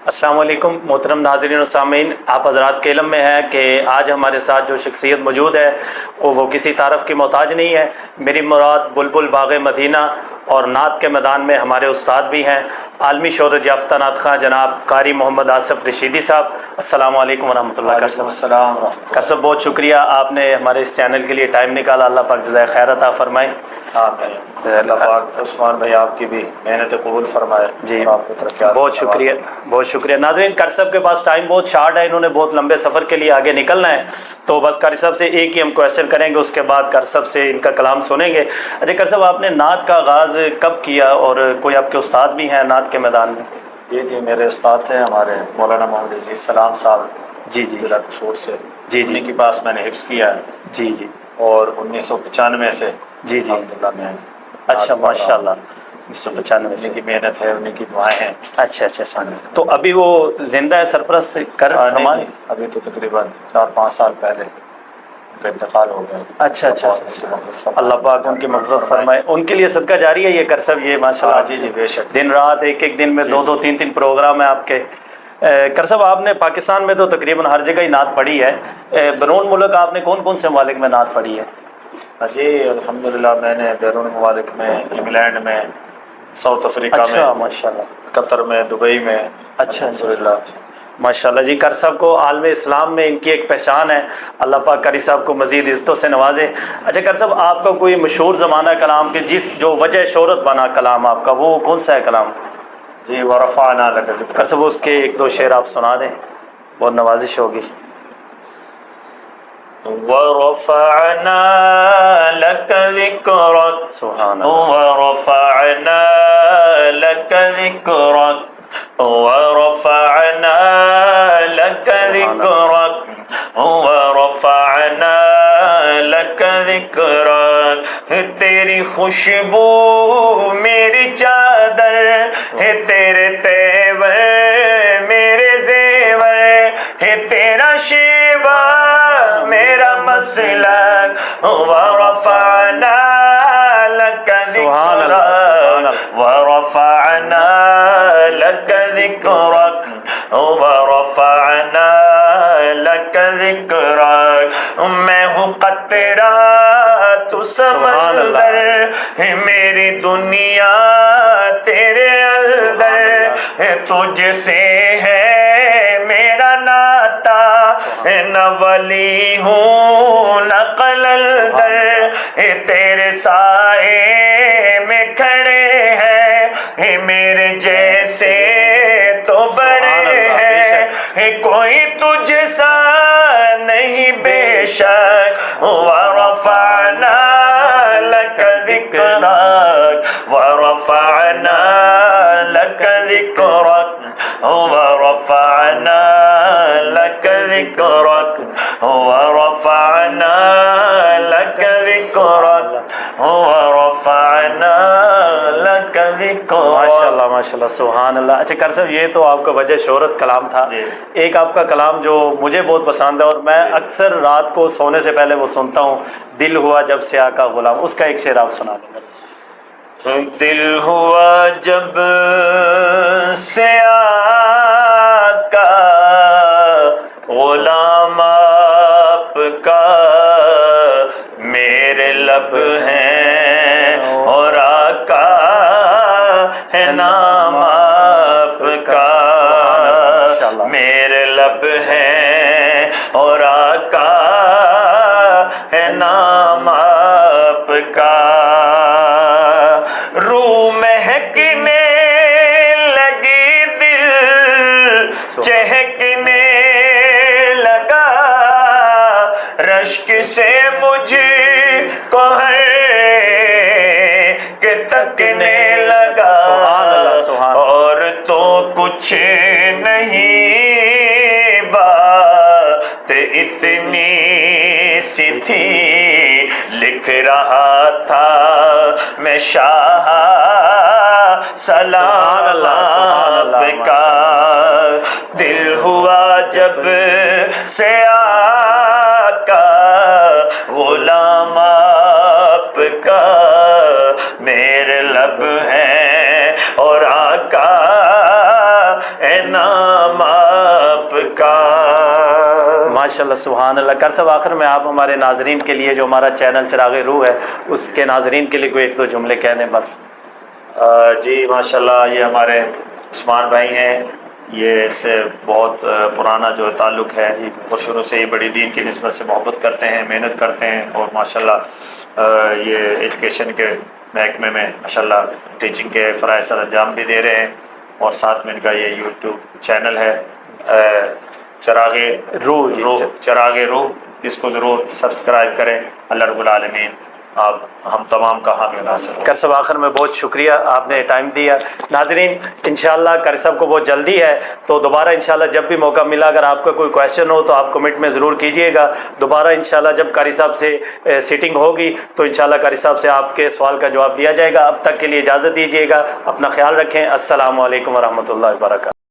السلام علیکم محترم ناظرین و سامعین، آپ حضرات کے علم میں ہے کہ آج ہمارے ساتھ جو شخصیت موجود ہے وہ کسی تعارف کی محتاج نہیں ہے۔ میری مراد بلبل باغ مدینہ اور نعت کے میدان میں ہمارے استاد بھی ہیں، عالمی شہرت یافتہ نعت خواں جناب قاری محمد آصف رشیدی صاحب۔ السلام علیکم ورحمۃ اللہ۔ السلام ورحمۃ اللہ۔ کر صاحب بہت شکریہ، آپ نے ہمارے اس چینل کے لیے ٹائم نکالا، اللہ پاک جزائے خیر عطا فرمائے۔ اللہ پاک عثمان بھائی آپ کی بھی محنت قبول فرمائے جی، اور آپ کو ترقیات بہت سے نوازے۔ شکریہ، بہت شکریہ۔ ناظرین، قاری صاحب کے پاس ٹائم بہت شارٹ ہے، انہوں نے بہت لمبے سفر کے لیے آگے نکلنا ہے، تو بس قاری صاحب سے ایک ہی ہم کویشچن کریں گے، اس کے بعد قاری صاحب سے ان کا کلام سنیں گے۔ اچھا قاری صاحب، آپ نے نعت کا آغاز کب کیا اور کوئی آپ کے استاد بھی ہیں نعت کے میدان میں؟ جی میرے استاد تھے ہمارے مولانا محمد ادریس سلام صاحب، جی ضلع قصور سے، جی انہیں کے پاس میں نے حفظ کیا ہے جی جی اور 1995 سے جی الحمدللہ میں اچھا ماشاء اللہ، 1995 سے انہیں کی محنت ہے، انہیں کی دعائیں ہیں۔ اچھا اچھا اچھا، تو ابھی وہ زندہ ہے سرپرست کر نہیں، ابھی تو تقریباً 4-5 سال پہلے ان کا انتقال ہو گیا۔ اچھا اچھا اچھا، اللہ پاک ان کی مغفرت فرمائے، ان کے لیے صدقہ جاری ہے یہ قاری صاحب، یہ ماشاءاللہ۔ جی جی بے شک، دن رات ایک دن میں 2-2 3-3 پروگرام ہیں آپ کے۔ قاری صاحب، آپ نے پاکستان میں تو تقریباً ہر جگہ ہی نعت پڑھی ہے، بیرون ملک آپ نے کون کون سے ممالک میں نعت پڑھی ہے؟ جی الحمدللہ میں نے بیرون ممالک میں، انگلینڈ میں، ساؤتھ افریقہ میں، اچھا ماشاء اللہ، قطر میں، دبئی میں، اچھا الحمدللہ۔ ماشاءاللہ جی۔ قاری صاحب کو عالم اسلام میں ان کی ایک پہچان ہے، اللہ پاک قاری صاحب کو مزید عزتوں سے نوازے۔ اچھا قاری صاحب، آپ کا کوئی مشہور زمانہ کلام کے جو وجہ شہرت بنا کلام آپ کا، وہ کون سا ہے کلام؟ جی ورفعنا لک ذکرک۔ قاری صاحب اس کے 1-2 شعر آپ سنا دیں، بہت نوازش ہوگی۔ ورفعنا لک ذکرک، سبحان اللہ، ورفعنا لک ذکرک، ورفعنا لک ذکرک، ورفعنا لک ذکرک۔ تیری خوشبو میری چادر ہے، تیرے تیور میرے زیور ہے، تیرا شیوا میرا مسلک، ورفعنا لک ذکرک، ورفعنا لک ذکرک، ورفعنا لک ذکرک۔ میں ہوں قطرہ تو سمندر ہے، میری دنیا تیرے اندر، تجھ سے ہے میرا ناتا، نہ ولی ہوں نہ قلندر، تیرے سائے میں کھڑے ہیں، میرے جیسے تو بڑے ہیں، کوئی تجھ سا نہیں بے شک، ورفعنا لک ذکرک، ورفعنا لک ذکرک، ورفعنا لک ذکرک، ورفعنا لک ذکرک، ورفعنا لک ذکرک۔ ماشاءاللہ ماشاءاللہ، سبحان اللہ۔ اچھا قاری صاحب، یہ تو آپ کا وجہ شہرت کلام تھا، ایک آپ کا کلام جو مجھے بہت پسند ہے اور میں اکثر رات کو سونے سے پہلے وہ سنتا ہوں، دل ہوا جب سے آقا غلام، اس کا ایک شعر آپ سنا دیں۔ دل ہوا جب سے آقا غلام آپ کا، میرے لب ہیں اور آقا ہے نام آپ کا، میرے لب ہیں اور آقا ہے نام آپ کا، روح مہکنے لگی دل چہکنے لگا، رشک سے مجھ کو ہر کہ تکنے لگا، اور تو کچھ نہیں بات اتنی سی تھی، لکھ رہا تھا میں شاہ سلام آپ کا، دل ہوا جب سے آقا غلام آپ کا، میرے لب ہیں اور آقا اے نام نام آپ کا. ماشاءاللہ سبحان اللہ. کر صاحب آخر میں آپ ہمارے ناظرین کے لیے جو ہمارا چینل چراغ روح ہے اس کے ناظرین کے لیے کوئی ایک دو جملے کہہ دیں بس. جی ماشاءاللہ یہ ہمارے عثمان بھائی ہیں, یہ ان سے بہت پرانا جو تعلق ہے جی اور شروع سے ہی بڑی دین کی نسبت سے محبت کرتے ہیں, محنت کرتے ہیں اور ماشاءاللہ یہ ایجوکیشن کے محکمے میں ماشاءاللہ ٹیچنگ کے فرائض سر انجام بھی دے رہے ہیں, اور ساتھ میں ان کا یہ یوٹیوب چینل ہے چراغ روح, چراغ روح, اس کو ضرور سبسکرائب کریں. اللہ رب العالمین آپ ہم تمام کا حامی و ناصر ہوں. کر صاحب آخر میں بہت شکریہ, آپ نے ٹائم دیا. ناظرین انشاءاللہ کر صاحب کو بہت جلدی ہے تو دوبارہ انشاءاللہ جب بھی موقع ملا اگر آپ کا کوئی کویشچن ہو تو آپ کمنٹ میں ضرور کیجئے گا. دوبارہ انشاءاللہ جب قاری صاحب سے سیٹنگ ہوگی تو انشاءاللہ قاری صاحب سے آپ کے سوال کا جواب دیا جائے گا. اب تک کے لیے اجازت دیجیے گا, اپنا خیال رکھیں. السلام علیکم ورحمۃ اللہ وبرکاتہ.